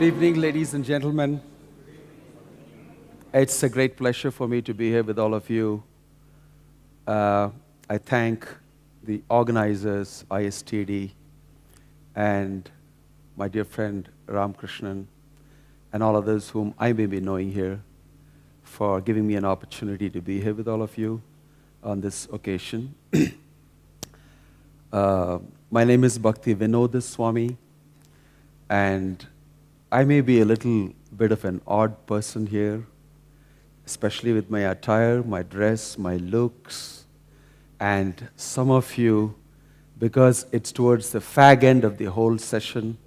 evening, ladies and gentlemen. It's a great pleasure for me to be here with all of you. I thank the organizers, Istd, and my dear friend Ram Krishnan, and all others whom I may be knowing here, for giving me an opportunity to be here with all of you on this occasion. My name is Bhakti Vinoda Swami, and I may be a little bit of an odd person here, especially with my attire, my dress, my looks, and some of you, because it's towards the fag end of the whole session,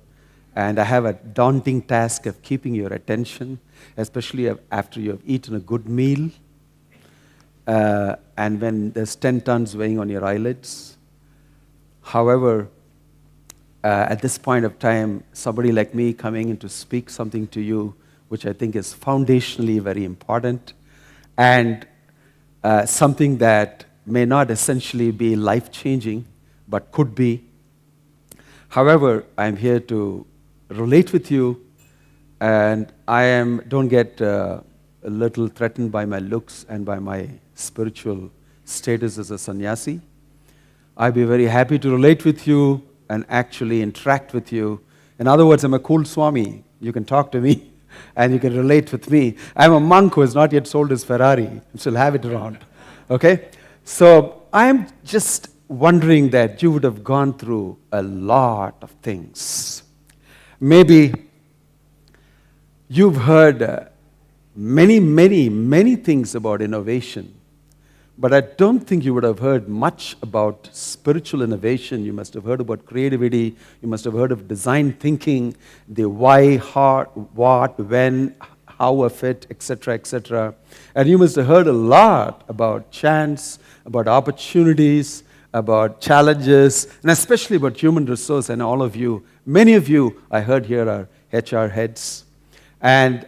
and I have a daunting task of keeping your attention, especially after you have eaten a good meal, and when there's 10 tons weighing on your eyelids. However, at this point of time, somebody like me coming in to speak something to you, which I think is foundationally very important, and something that may not essentially be life-changing, but could be. However, I'm here to relate with you, and don't get a little threatened by my looks and by my spiritual status as a sannyasi. I'd be very happy to relate with you and actually interact with you. In other words, I'm a cool Swami. You can talk to me and you can relate with me. I'm a monk who has not yet sold his Ferrari. I still have it around. Okay? So I'm just wondering that you would have gone through a lot of things. Maybe you've heard many things about innovation, but I don't think you would have heard much about spiritual innovation. You must have heard about creativity. You must have heard of design thinking, the why, how, what, when, how of it, etc., etc. And you must have heard a lot about chance, about opportunities, about challenges, and especially about human resource. And all of you, many of you I heard here are HR heads. And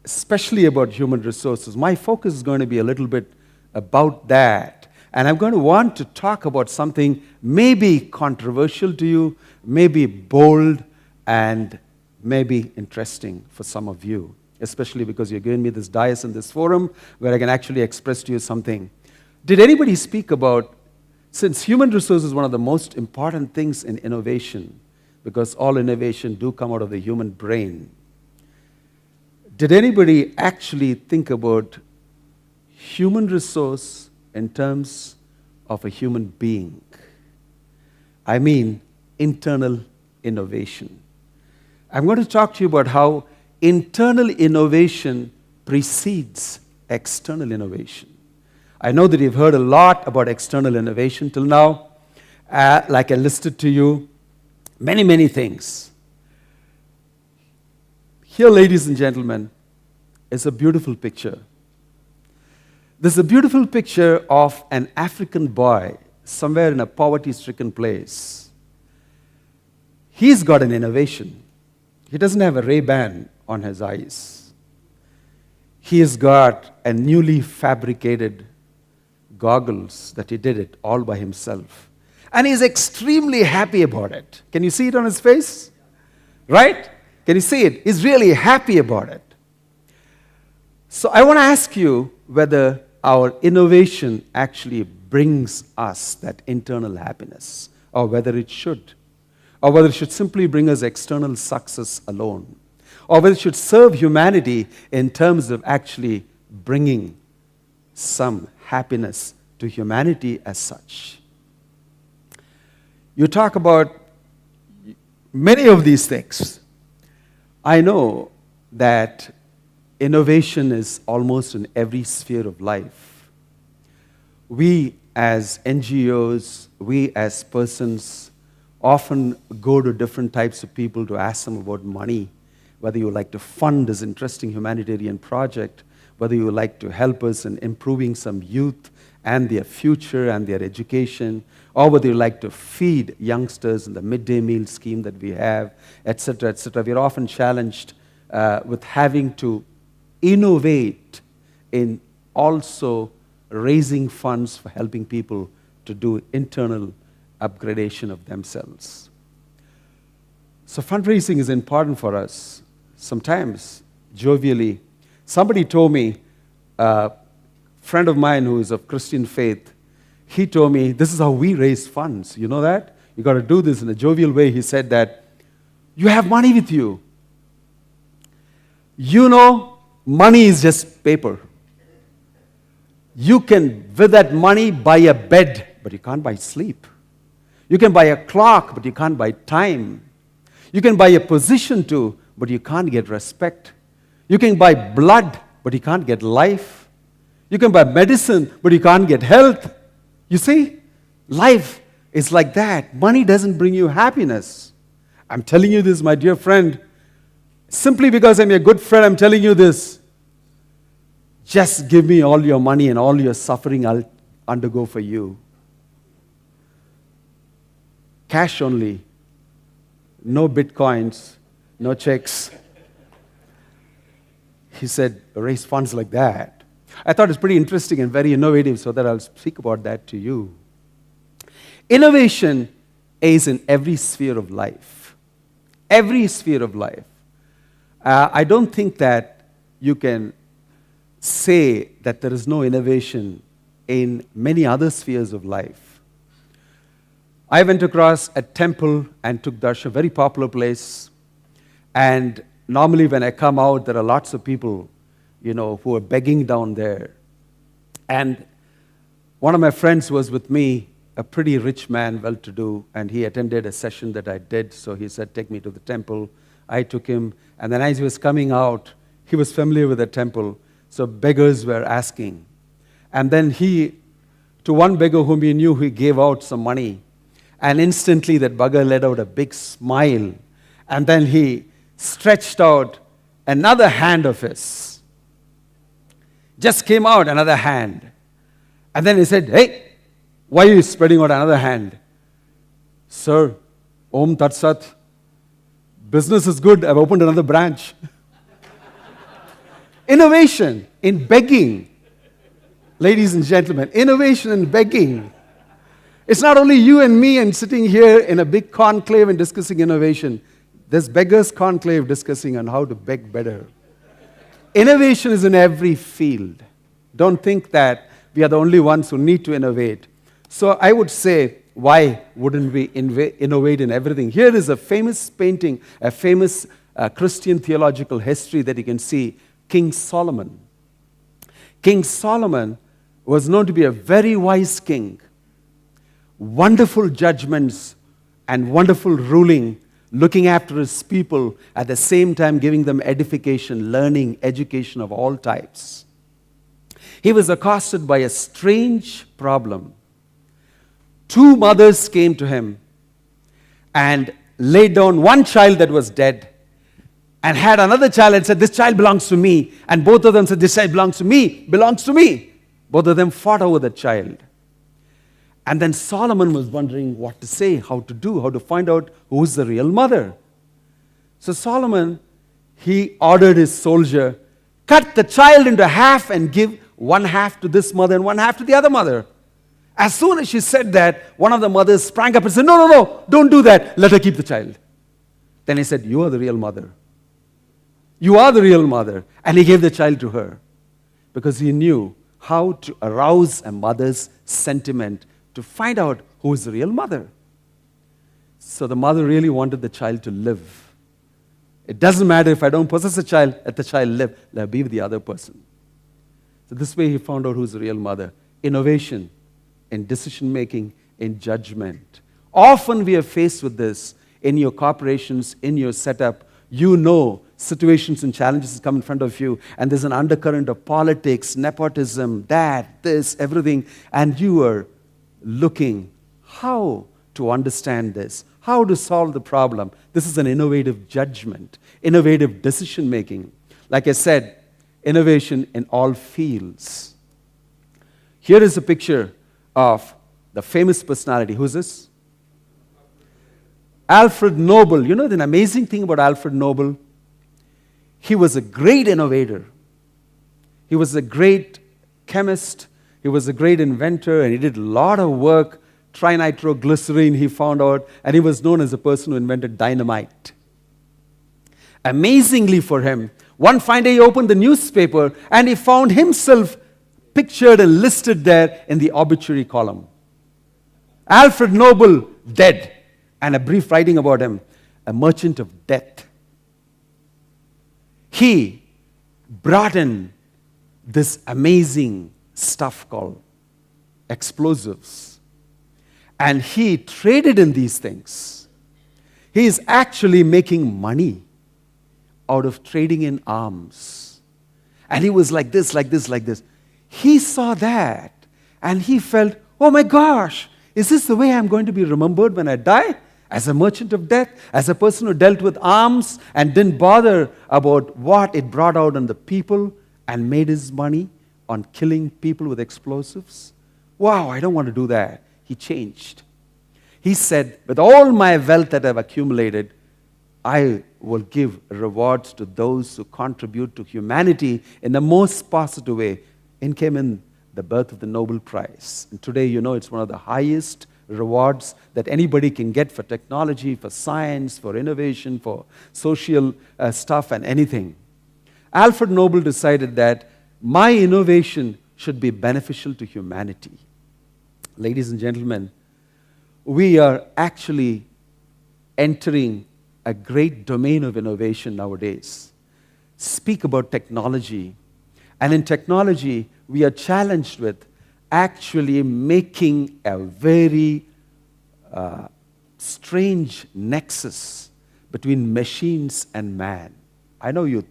especially about human resources. My focus is going to be a little bit about that. And I'm going to want to talk about something maybe controversial to you, maybe bold, and maybe interesting for some of you, especially because you're giving me this dais and this forum where I can actually express to you something. Did anybody speak about, since human resource is one of the most important things in innovation, because all innovation do come out of the human brain, did anybody actually think about human resource in terms of a human being? I mean, internal innovation. I'm going to talk to you about how internal innovation precedes external innovation. I know that you've heard a lot about external innovation till now. Like I listed to you, many things. Here, ladies and gentlemen, is a beautiful picture. This is a beautiful picture of an African boy somewhere in a poverty-stricken place. He's got an innovation. He doesn't have a Ray-Ban on his eyes. He has got a newly fabricated goggles that he did it all by himself. And he's extremely happy about it. Can you see it on his face? Right? Can you see it? He's really happy about it. So I want to ask you whether our innovation actually brings us that internal happiness, or whether it should, or whether it should simply bring us external success alone, or whether it should serve humanity in terms of actually bringing some happiness to humanity as such. You talk about many of these things. I know that innovation is almost in every sphere of life. We as NGOs, we as persons often go to different types of people to ask them about money, whether you would like to fund this interesting humanitarian project, whether you would like to help us in improving some youth and their future and their education, or whether you like to feed youngsters in the midday meal scheme that we have, etc., etc. We're often challenged with having to innovate in also raising funds for helping people to do internal upgradation of themselves. So fundraising is important for us. sometimes jovially. Somebody told me, a friend of mine who is of Christian faith, he told me, this is how we raise funds. You know that? You got to do this in a jovial way. He said that, you have money with you. You know, money is just paper. You can, with that money, buy a bed, but you can't buy sleep. You can buy a clock, but you can't buy time. You can buy a position too, but you can't get respect. You can buy blood, but you can't get life. You can buy medicine, but you can't get health. You see, life is like that. Money doesn't bring you happiness. I'm telling you this, my dear friend, simply because I'm a good friend, I'm telling you this. Just give me all your money and all your suffering I'll undergo for you. Cash only. No bitcoins, no checks. He said, raise funds like that. I thought it's pretty interesting and very innovative, so that I'll speak about that to you. Innovation is in every sphere of life. Every sphere of life. I don't think that you can say that there is no innovation in many other spheres of life. I went across a temple and took darshan, a very popular place. And normally when I come out, there are lots of people, who are begging down there. And one of my friends was with me, a pretty rich man, well-to-do, and he attended a session that I did. So he said, take me to the temple. I took him. And then as he was coming out, he was familiar with the temple. So beggars were asking. And then to one beggar whom he knew, he gave out some money. And instantly that beggar let out a big smile. And then he stretched out another hand of his. Just came out another hand. And then he said, hey, why are you spreading out another hand? Sir, Om Tat Sat, business is good. I've opened another branch. Innovation in begging. Ladies and gentlemen, innovation in begging. It's not only you and me and sitting here in a big conclave and discussing innovation. There's beggars' conclave discussing on how to beg better. Innovation is in every field. Don't think that we are the only ones who need to innovate. So I would say, why wouldn't we innovate in everything? Here is a famous painting, a famous Christian theological history that you can see, King Solomon. King Solomon was known to be a very wise king. Wonderful judgments and wonderful ruling, looking after his people, at the same time giving them edification, learning, education of all types. He was accosted by a strange problem. Two mothers came to him and laid down one child that was dead and had another child and said, this child belongs to me. And both of them said, this child belongs to me, belongs to me. Both of them fought over the child. And then Solomon was wondering what to say, how to do, how to find out who's the real mother. So Solomon, he ordered his soldier, cut the child into half and give one half to this mother and one half to the other mother. As soon as she said that, one of the mothers sprang up and said, no, don't do that. Let her keep the child. Then he said, you are the real mother. You are the real mother. And he gave the child to her because he knew how to arouse a mother's sentiment to find out who is the real mother. So the mother really wanted the child to live. It doesn't matter if I don't possess a child, let the child live. Let her be with the other person. So this way he found out who's the real mother. Innovation in decision-making, in judgment. Often we are faced with this in your corporations, in your setup. You know situations and challenges come in front of you, and there's an undercurrent of politics, nepotism, that, this, everything, and you are looking how to understand this, how to solve the problem. This is an innovative judgment, innovative decision-making. Like I said, innovation in all fields. Here is a picture of the famous personality. Who's this? Alfred Nobel. You know the amazing thing about Alfred Nobel? He was a great innovator. He was a great chemist. He was a great inventor, and he did a lot of work. Trinitroglycerine, he found out, and he was known as the person who invented dynamite. Amazingly for him, one fine day he opened the newspaper and he found himself pictured and listed there in the obituary column. Alfred Nobel, dead. And a brief writing about him, a merchant of death. He brought in this amazing stuff called explosives. And he traded in these things. He is actually making money out of trading in arms. And he was like this, like this, like this. He saw that and he felt, oh my gosh, is this the way I'm going to be remembered when I die? As a merchant of death, as a person who dealt with arms and didn't bother about what it brought out on the people and made his money on killing people with explosives? Wow, I don't want to do that. He changed. He said, with all my wealth that I've accumulated, I will give rewards to those who contribute to humanity in the most positive way. In came in the birth of the Nobel Prize. And today, you know, it's one of the highest rewards that anybody can get for technology, for science, for innovation, for social stuff and anything. Alfred Nobel decided that my innovation should be beneficial to humanity. Ladies and gentlemen, we are actually entering a great domain of innovation nowadays. Speak about technology. And in technology, we are challenged with actually making a very strange nexus between machines and man. I know you're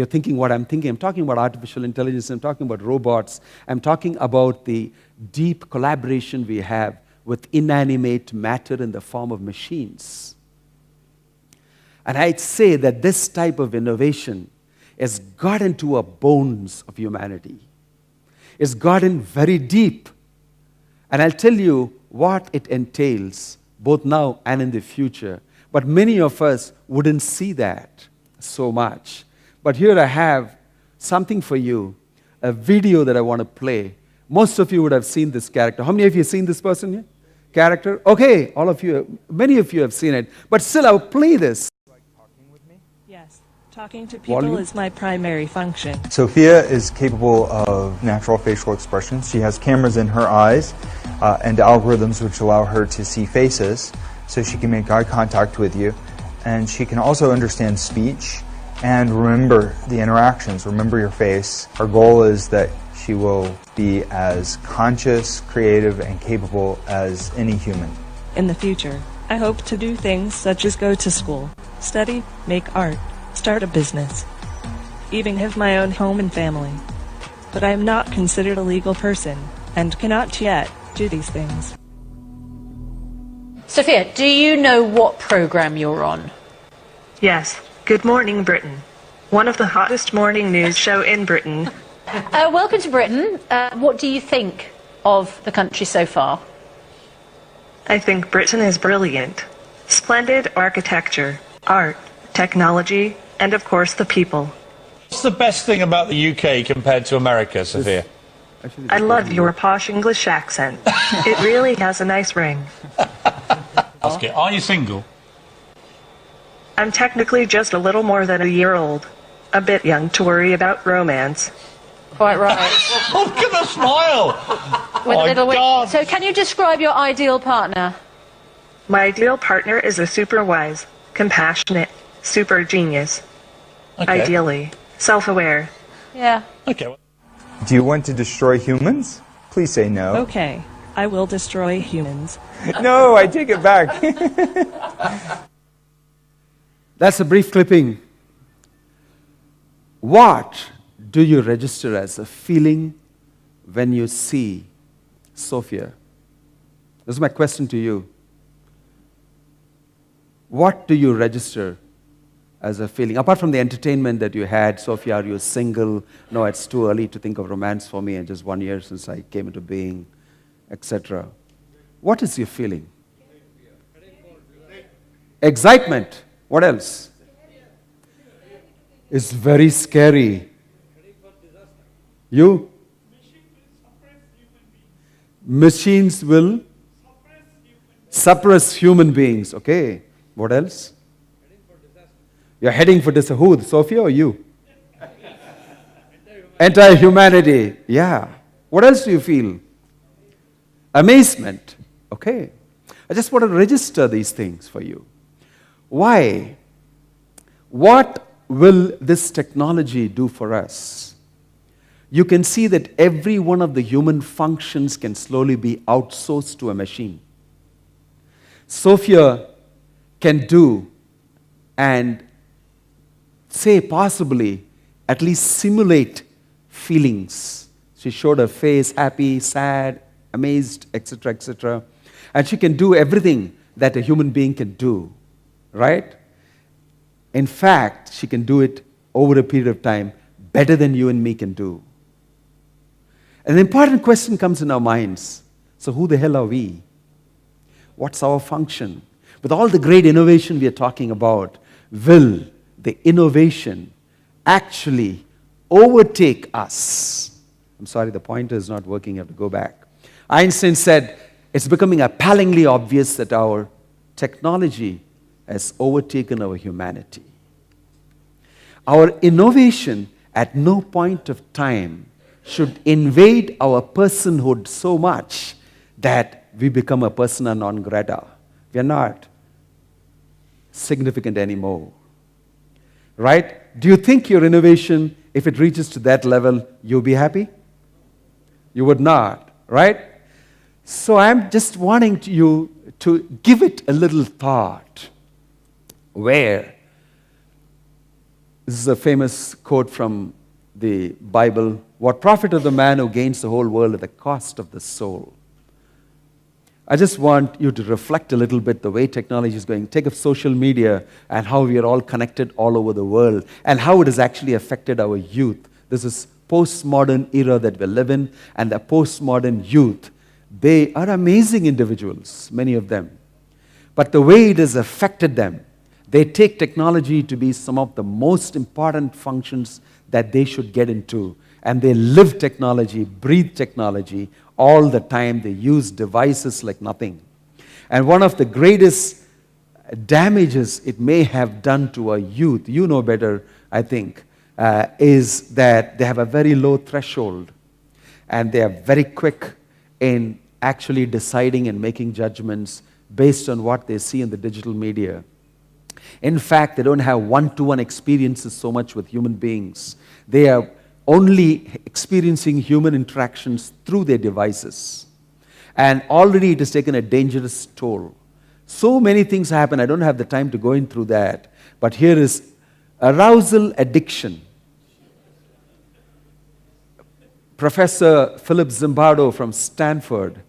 thinking what I'm thinking. I'm talking about artificial intelligence. I'm talking about robots. I'm talking about the deep collaboration we have with inanimate matter in the form of machines. And I'd say that this type of innovation has got into our bones of humanity. It's gotten very deep. And I'll tell you what it entails, both now and in the future. But many of us wouldn't see that so much. But here I have something for you, a video that I want to play. Most of you would have seen this character. How many of you have seen this person here? Character? Okay, all of you, many of you have seen it. But still, I'll play this. Yes, talking to people is my primary function. Sophia is capable of natural facial expressions. She has cameras in her eyes and algorithms which allow her to see faces, so she can make eye contact with you. And she can also understand speech and remember the interactions, remember your face. Our goal is that she will be as conscious, creative, and capable as any human. In the future, I hope to do things such as go to school, study, make art, start a business, even have my own home and family. But I am not considered a legal person and cannot yet do these things. Sophia, do you know what program you're on? Yes. Good Morning Britain. One of the hottest morning news show in Britain. Welcome to Britain. What do you think of the country so far? I think Britain is brilliant. Splendid architecture, art, technology, and of course the people. What's the best thing about the UK compared to America, Sophia? I love your posh English accent. It really has a nice ring. Ask it. Are you single? I'm technically just a little more than a year old. A bit young to worry about romance. Quite right. Look at the smile! With a little God. So can you describe your ideal partner? My ideal partner is a super wise, compassionate, super genius. Okay. Ideally, self-aware. Yeah. Okay. Do you want to destroy humans? Please say no. Okay, I will destroy humans. No, I take it back. That's a brief clipping. What do you register as a feeling when you see Sophia? This is my question to you. What do you register as a feeling? Apart from the entertainment that you had, Sophia, are you single? No, it's too early to think of romance for me, and just 1 year since I came into being, etc. What is your feeling? Excitement. What else? It's very scary. You? Machines will suppress human beings. Okay. What else? You're heading for this. Who? Sophia or you? Entire humanity. Yeah. What else do you feel? Amazement. Okay. I just want to register these things for you. Why? What will this technology do for us? You can see that every one of the human functions can slowly be outsourced to a machine. Sophia can do and say possibly at least simulate feelings. She showed her face, happy, sad, amazed, etc., etc. And she can do everything that a human being can do, right? In fact, she can do it over a period of time better than you and me can do. An important question comes in our minds. So who the hell are we? What's our function? With all the great innovation we are talking about, will the innovation actually overtake us? I'm sorry, the pointer is not working. I have to go back. Einstein said, it's becoming appallingly obvious that our technology has overtaken our humanity. Our innovation at no point of time should invade our personhood so much that we become a persona non grata. We are not significant anymore. Right? Do you think your innovation, if it reaches to that level, you'll be happy? You would not, right? So I'm just wanting you to give it a little thought. Where? This is a famous quote from the Bible. What profit of the man who gains the whole world at the cost of the soul? I just want you to reflect a little bit the way technology is going. Take up social media and how we are all connected all over the world and how it has actually affected our youth. This is postmodern era that we live in, and the postmodern youth, they are amazing individuals, many of them. But the way it has affected them, they take technology to be some of the most important functions that they should get into. And they live technology, breathe technology all the time. They use devices like nothing. And one of the greatest damages it may have done to our youth, you know better, I think, is that they have a very low threshold. And they are very quick in actually deciding and making judgments based on what they see in the digital media. In fact, they don't have one-to-one experiences so much with human beings. They are only experiencing human interactions through their devices. And already it has taken a dangerous toll. So many things happen. I don't have the time to go in through that. But here is arousal addiction. Professor Philip Zimbardo from Stanford,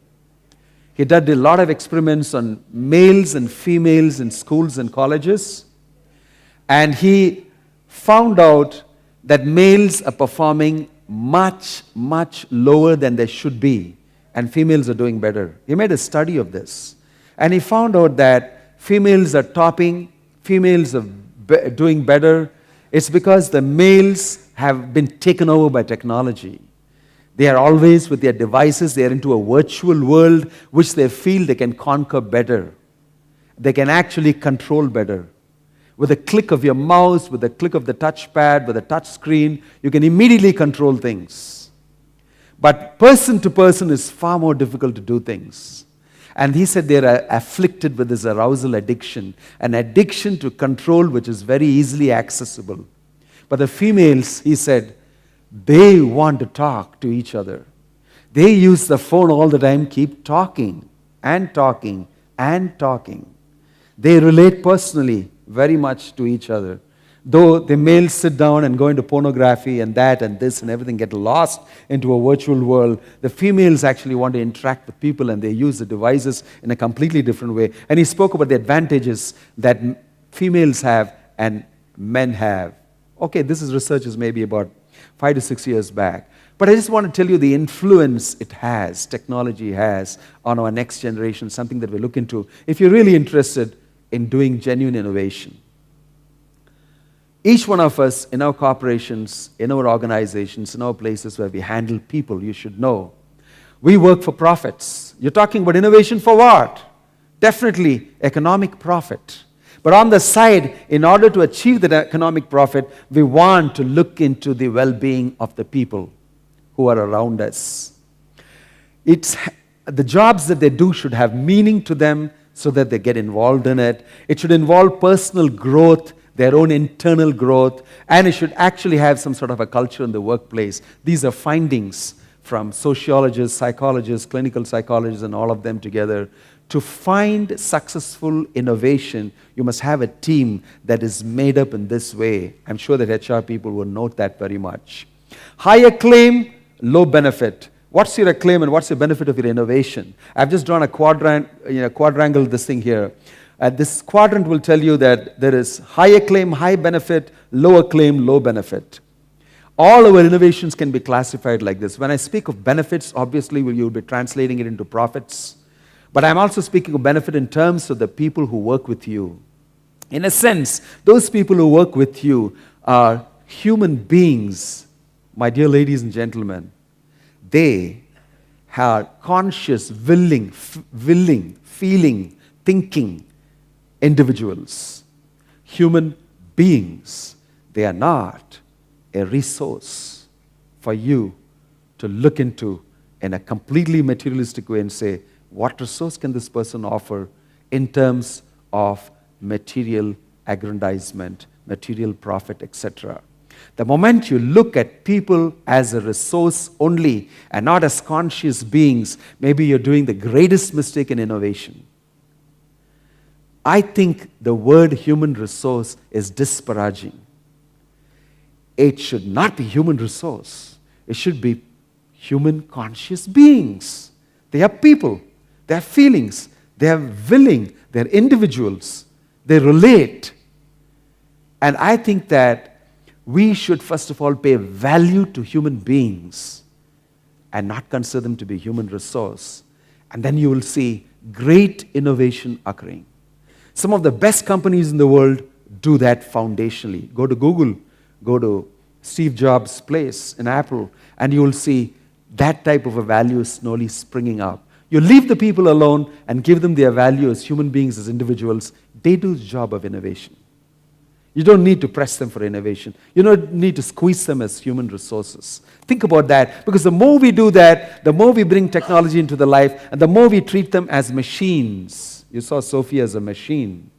he did a lot of experiments on males and females in schools and colleges. And he found out that males are performing much, much lower than they should be. And females are doing better. He made a study of this. And he found out that females are topping, females are doing better. It's because the males have been taken over by technology. They are always with their devices. They are into a virtual world which they feel they can conquer better. They can actually control better. With a click of your mouse, with a click of the touchpad, with a touch screen, you can immediately control things. But person to person is far more difficult to do things. And he said they are afflicted with this arousal addiction, an addiction to control which is very easily accessible. But the females, he said, they want to talk to each other. They use the phone all the time, keep talking and talking and talking. They relate personally very much to each other. Though the males sit down and go into pornography and that and this and everything, get lost into a virtual world, the females actually want to interact with people and they use the devices in a completely different way. And he spoke about the advantages that females have and men have. Okay, this is research maybe about 5 to 6 years back. But I just want to tell you the influence it has, technology has, on our next generation, something that we look into if you're really interested in doing genuine innovation. Each one of us in our corporations, in our organizations, in our places where we handle people, you should know, we work for profits. You're talking about innovation for what? Definitely economic profit. But on the side, in order to achieve that economic profit, we want to look into the well-being of the people who are around us. The jobs that they do should have meaning to them so that they get involved in it. It should involve personal growth, their own internal growth, and it should actually have some sort of a culture in the workplace. These are findings from sociologists, psychologists, clinical psychologists, and all of them together. To find successful innovation, you must have a team that is made up in this way. I'm sure that HR people will note that very much. High acclaim, low benefit. What's your acclaim and what's the benefit of your innovation? I've just drawn a quadrangle this thing here. This quadrant will tell you that there is high acclaim, high benefit, low acclaim, low benefit. All our innovations can be classified like this. When I speak of benefits, obviously you'll be translating it into profits. But I'm also speaking of benefit in terms of the people who work with you. In a sense, those people who work with you are human beings, my dear ladies and gentlemen. They are conscious, willing, feeling, thinking individuals. Human beings. They are not a resource for you to look into in a completely materialistic way and say, what resource can this person offer in terms of material aggrandizement, material profit, etc.? The moment you look at people as a resource only and not as conscious beings, maybe you're doing the greatest mistake in innovation. I think the word human resource is disparaging. It should not be human resource. It should be human conscious beings. They are people. They have feelings. They are willing. They are individuals. They relate. And I think that we should first of all pay value to human beings and not consider them to be human resource. And then you will see great innovation occurring. Some of the best companies in the world do that foundationally. Go to Google, go to Steve Jobs' place in Apple, and you will see that type of a value slowly springing up. You leave the people alone and give them their value as human beings, as individuals. They do the job of innovation. You don't need to press them for innovation. You don't need to squeeze them as human resources. Think about that, because the more we do that, the more we bring technology into the life, and the more we treat them as machines. You saw Sophia as a machine.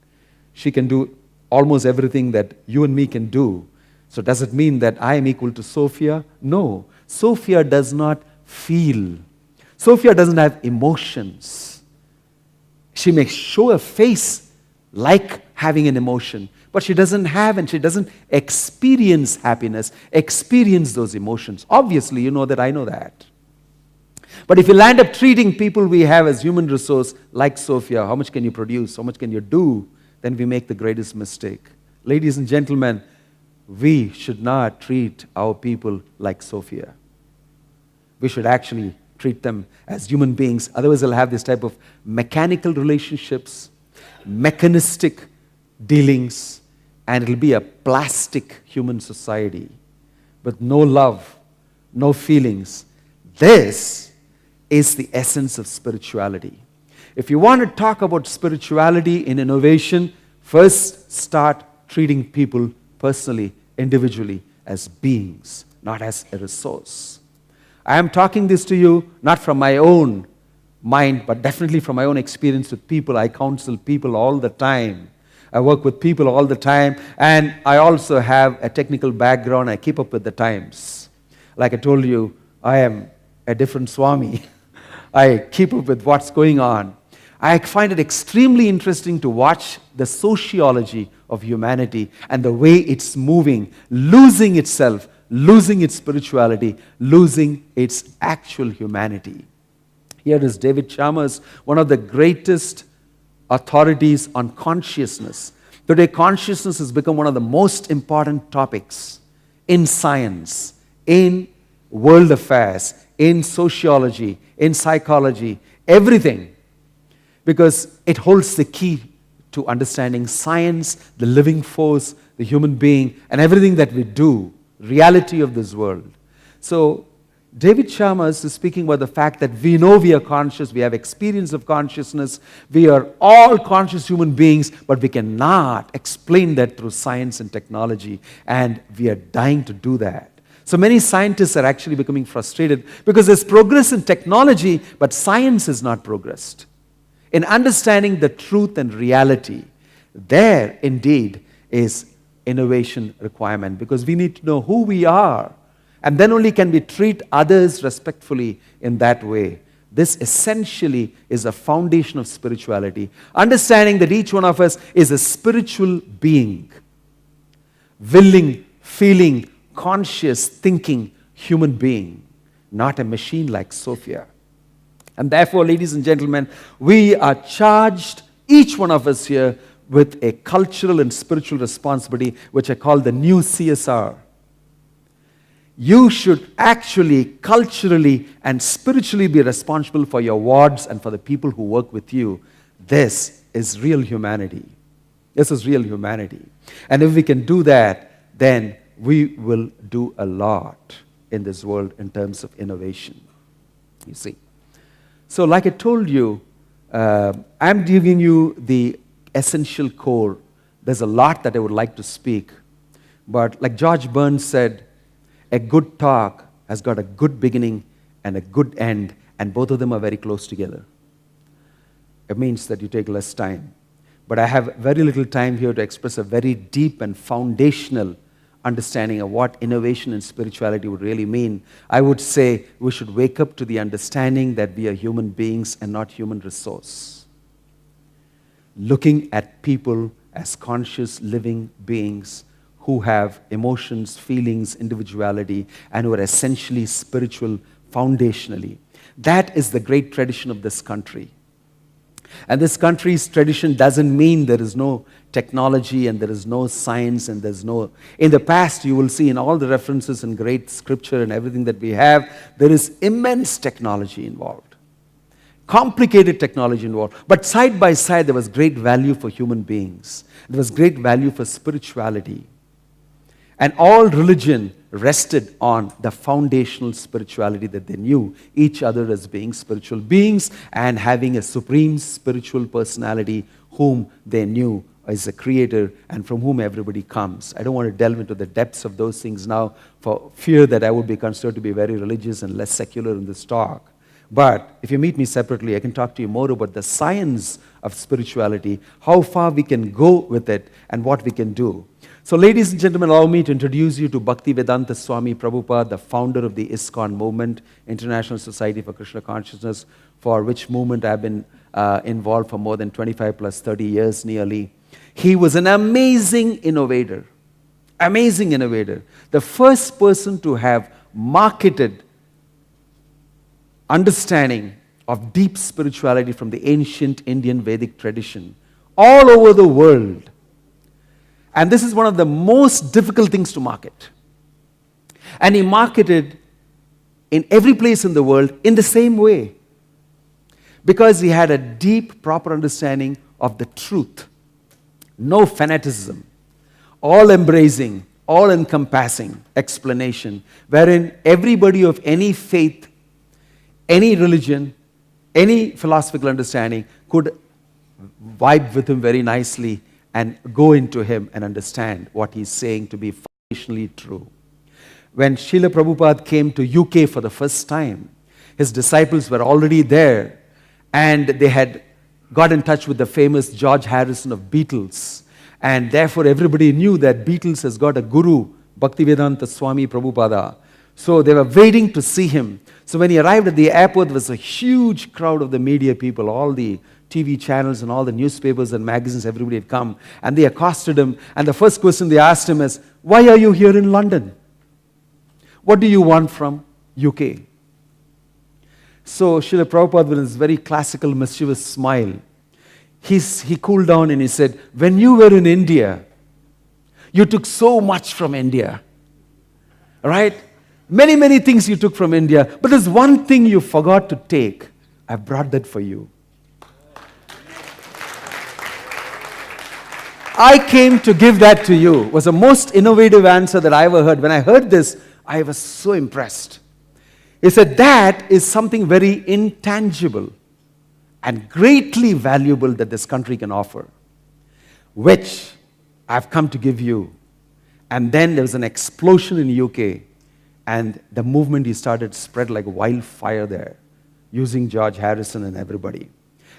She can do almost everything that you and me can do. So does it mean that I am equal to Sophia? No. Sophia does not feel. Sophia doesn't have emotions. She may show a face like having an emotion, but she doesn't have and she doesn't experience happiness, experience those emotions. Obviously, you know that, I know that. But if you land up treating people we have as human resource like Sophia, how much can you produce, how much can you do, then we make the greatest mistake. Ladies and gentlemen, we should not treat our people like Sophia. We should actually treat them as human beings. Otherwise, they'll have this type of mechanical relationships, mechanistic dealings, and it'll be a plastic human society with no love, no feelings. This is the essence of spirituality. If you want to talk about spirituality in innovation, first start treating people personally, individually, as beings, not as a resource. I am talking this to you not from my own mind, but definitely from my own experience with people. I counsel people all the time. I work with people all the time, and I also have a technical background. I keep up with the times. Like I told you, I am a different Swami. I keep up with what's going on. I find it extremely interesting to watch the sociology of humanity and the way it's moving, losing itself, losing its spirituality, losing its actual humanity. Here is David Chalmers, one of the greatest authorities on consciousness. Today, consciousness has become one of the most important topics in science, in world affairs, in sociology, in psychology, everything. Because it holds the key to understanding science, the living force, the human being, and everything that we do, reality of this world. So, David Chalmers is speaking about the fact that we know we are conscious, we have experience of consciousness, we are all conscious human beings, but we cannot explain that through science and technology, and we are dying to do that. So many scientists are actually becoming frustrated because there's progress in technology, but science has not progressed. In understanding the truth and reality, there indeed is innovation requirement, because we need to know who we are, and then only can we treat others respectfully in that way. This essentially is a foundation of spirituality. Understanding that each one of us is a spiritual being, willing, feeling, conscious, thinking human being, not a machine like Sophia. And therefore, ladies and gentlemen, we are charged, each one of us here, with a cultural and spiritual responsibility, which I call the new CSR. You should actually culturally and spiritually be responsible for your wards and for the people who work with you. This is real humanity. This is real humanity. And if we can do that, then we will do a lot in this world in terms of innovation. You see. So like I told you, I'm giving you the essential core. There's a lot that I would like to speak. But like George Burns said, a good talk has got a good beginning and a good end, and both of them are very close together. It means that you take less time. But I have very little time here to express a very deep and foundational understanding of what innovation and spirituality would really mean. I would say we should wake up to the understanding that we are human beings and not human resource. Looking at people as conscious living beings who have emotions, feelings, individuality, and who are essentially spiritual foundationally. That is the great tradition of this country. And this country's tradition doesn't mean there is no technology and there is no science and there's no... In the past, you will see in all the references in great scripture and everything that we have, there is immense technology involved. Complicated technology involved. But side by side, there was great value for human beings. There was great value for spirituality. And all religion rested on the foundational spirituality that they knew each other as being spiritual beings and having a supreme spiritual personality whom they knew as a creator and from whom everybody comes. I don't want to delve into the depths of those things now for fear that I would be considered to be very religious and less secular in this talk. But if you meet me separately, I can talk to you more about the science of spirituality, how far we can go with it, and what we can do. So ladies and gentlemen, allow me to introduce you to Bhaktivedanta Swami Prabhupada, the founder of the ISKCON movement, International Society for Krishna Consciousness, for which movement I've been involved for more than 25 plus 30 years nearly. He was an amazing innovator. Amazing innovator. The first person to have marketed understanding of deep spirituality from the ancient Indian Vedic tradition all over the world. And this is one of the most difficult things to market. And he marketed in every place in the world in the same way. Because he had a deep, proper understanding of the truth. No fanaticism. All-embracing, all-encompassing explanation, wherein everybody of any faith, any religion, any philosophical understanding could vibe with him very nicely and go into him and understand what he's saying to be foundationally true. When Srila Prabhupada came to UK for the first time, his disciples were already there, and they had got in touch with the famous George Harrison of Beatles, and therefore everybody knew that Beatles has got a guru, Bhaktivedanta Swami Prabhupada. So they were waiting to see him. So when he arrived at the airport, there was a huge crowd of the media people, all the TV channels and all the newspapers and magazines, everybody had come, and they accosted him, and the first question they asked him is, why are you here in London? What do you want from UK? So Srila Prabhupada, with his very classical mischievous smile, he cooled down and he said, when you were in India, you took so much from India, right? Many, many things you took from India, but there's one thing you forgot to take. I brought that for you. I came to give that to you. Was the most innovative answer that I ever heard. When I heard this, I was so impressed. He said that is something very intangible and greatly valuable that this country can offer, which I've come to give you. And then there was an explosion in the UK, and the movement he started spread like wildfire there, using George Harrison and everybody.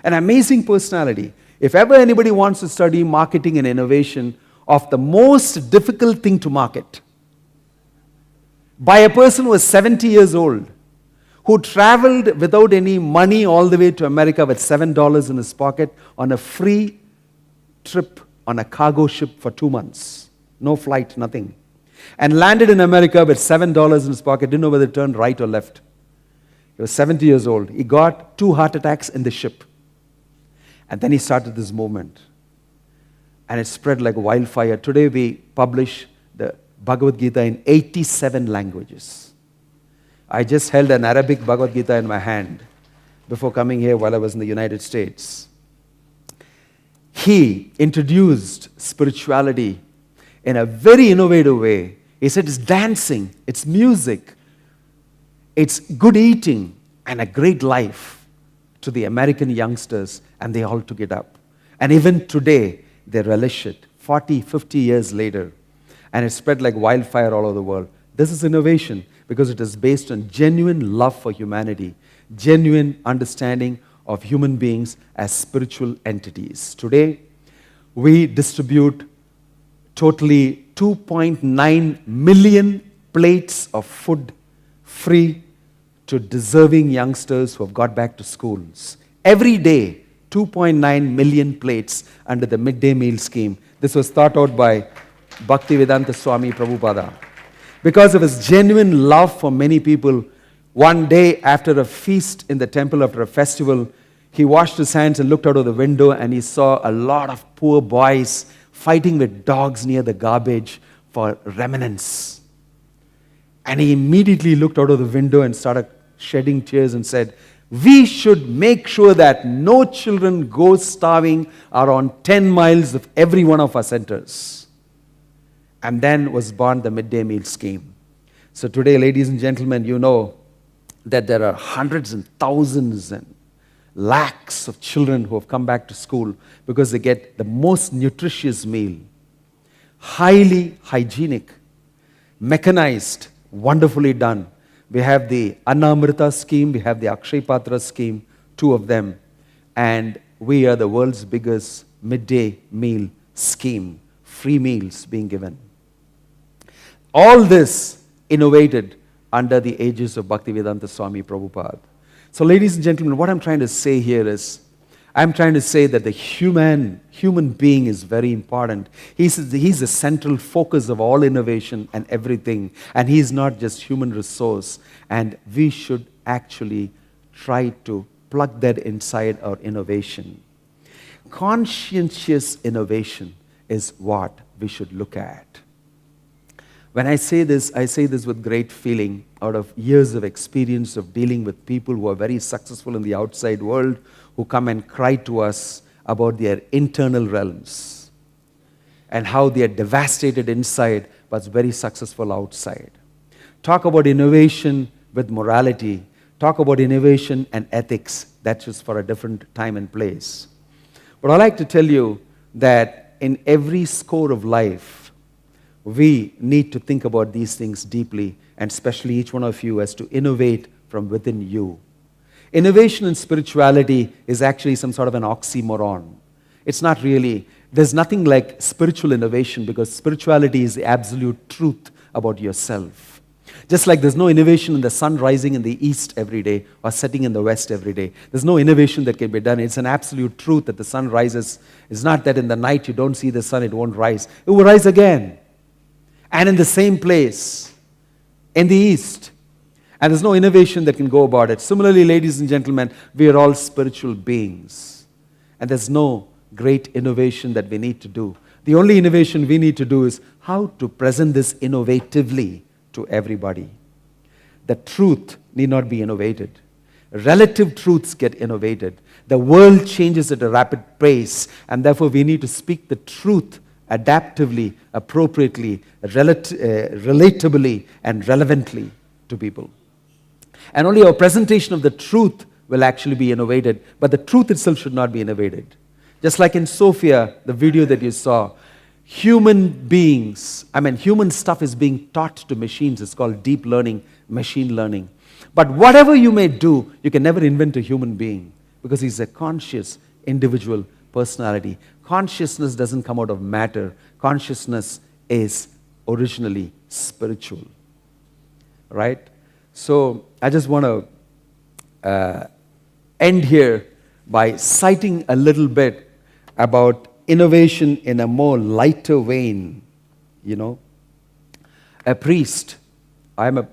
An amazing personality. If ever anybody wants to study marketing and innovation of the most difficult thing to market, by a person who was 70 years old, who traveled without any money all the way to America with $7 in his pocket on a free trip on a cargo ship for 2 months. No flight, nothing. And landed in America with $7 in his pocket, didn't know whether to turn right or left. He was 70 years old. He got 2 heart attacks in the ship. And then he started this movement. And it spread like wildfire. Today we publish the Bhagavad Gita in 87 languages. I just held an Arabic Bhagavad Gita in my hand before coming here while I was in the United States. He introduced spirituality in a very innovative way. He said it's dancing, it's music, it's good eating, and a great life to the American youngsters, and they all took it up. And even today, they relish it, 40, 50 years later. And it spread like wildfire all over the world. This is innovation because it is based on genuine love for humanity, genuine understanding of human beings as spiritual entities. Today, we distribute totally 2.9 million plates of food free to deserving youngsters who have got back to schools. Every day, 2.9 million plates under the midday meal scheme. This was thought out by Bhaktivedanta Swami Prabhupada. Because of his genuine love for many people, one day after a feast in the temple, after a festival, he washed his hands and looked out of the window and he saw a lot of poor boys fighting with dogs near the garbage for remnants. And he immediately looked out of the window and started shedding tears and said, we should make sure that no children go starving around 10 miles of every one of our centers. And then was born the midday meal scheme. So today, ladies and gentlemen, you know that there are hundreds and thousands and lakhs of children who have come back to school because they get the most nutritious meal, highly hygienic, mechanized, wonderfully done. We have the Annamrita scheme, we have the Akshay Patra scheme, 2 of them, and we are the world's biggest midday meal scheme, free meals being given. All this innovated under the aegis of Bhaktivedanta Swami Prabhupada. So ladies and gentlemen, what I'm trying to say here is, I'm trying to say that the human being is very important. He's the central focus of all innovation and everything. And he's not just human resource. And we should actually try to plug that inside our innovation. Conscientious innovation is what we should look at. When I say this with great feeling out of years of experience of dealing with people who are very successful in the outside world, who come and cry to us about their internal realms and how they are devastated inside but very successful outside. Talk about innovation with morality. Talk about innovation and ethics. That's just for a different time and place. But I'd like to tell you that in every score of life, we need to think about these things deeply, and especially each one of you as to innovate from within you. Innovation in spirituality is actually some sort of an oxymoron. It's not really. There's nothing like spiritual innovation because spirituality is the absolute truth about yourself. Just like there's no innovation in the sun rising in the east every day or setting in the west every day. There's no innovation that can be done. It's an absolute truth that the sun rises. It's not that in the night you don't see the sun, it won't rise. It will rise again. And in the same place, in the east. And there's no innovation that can go about it. Similarly, ladies and gentlemen, we are all spiritual beings. And there's no great innovation that we need to do. The only innovation we need to do is how to present this innovatively to everybody. The truth need not be innovated. Relative truths get innovated. The world changes at a rapid pace, and therefore we need to speak the truth adaptively, appropriately, relatably, and relevantly to people. And only our presentation of the truth will actually be innovated, but the truth itself should not be innovated. Just like in Sophia, the video that you saw, human stuff is being taught to machines. It's called deep learning, machine learning. But whatever you may do, you can never invent a human being because he's a conscious individual personality. Consciousness doesn't come out of matter. Consciousness is originally spiritual. Right? So I just want to end here by citing a little bit about innovation in a more lighter vein. A priest. I'm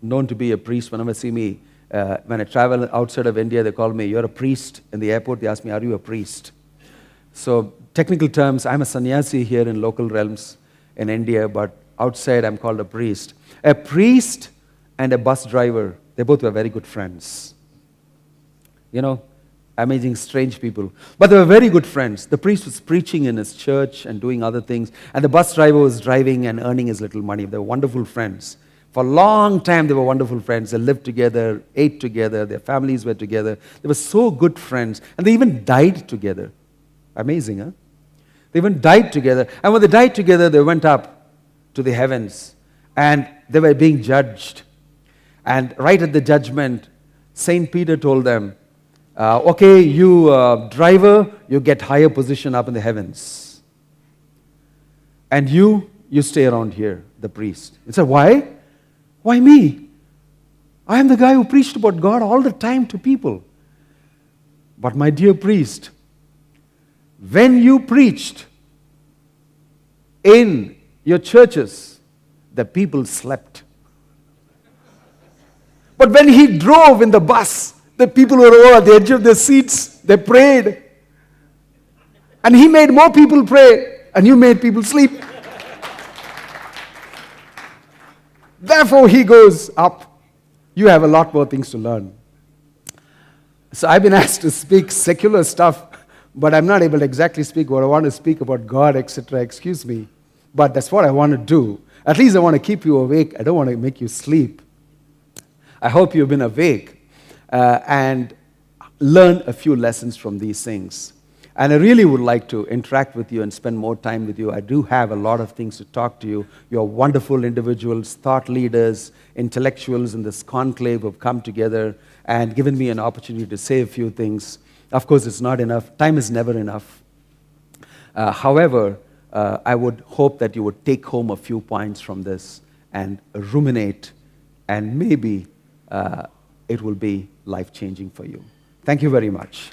known to be a priest. Whenever they see me, when I travel outside of India, they call me, "You're a priest." In the airport, they ask me, "Are you a priest?" So, technical terms, I'm a sannyasi here in local realms in India, but outside I'm called a priest. A priest and a bus driver, they both were very good friends. Amazing, strange people. But they were very good friends. The priest was preaching in his church and doing other things, and the bus driver was driving and earning his little money. They were wonderful friends. For a long time, they were wonderful friends. They lived together, ate together, their families were together. They were so good friends, and they even died together. Amazing, huh? They even died together. And when they died together, they went up to the heavens, and they were being judged. And right at the judgment, St. Peter told them, okay, you driver, you get higher position up in the heavens. And you stay around here, the priest. He said, why? Why me? I am the guy who preached about God all the time to people. But my dear priest, when you preached in your churches, the people slept. But when he drove in the bus, the people were over at the edge of their seats. They prayed. And he made more people pray, and you made people sleep. Therefore, he goes up. You have a lot more things to learn. So I've been asked to speak secular stuff, but I'm not able to exactly speak what I want to speak about God, etc. Excuse me. But that's what I want to do. At least I want to keep you awake. I don't want to make you sleep. I hope you've been awake and learn a few lessons from these things. And I really would like to interact with you and spend more time with you. I do have a lot of things to talk to you. You're wonderful individuals, thought leaders, intellectuals in this conclave have come together and given me an opportunity to say a few things. Of course, it's not enough. Time is never enough. However, I would hope that you would take home a few points from this and ruminate, and maybe it will be life-changing for you. Thank you very much.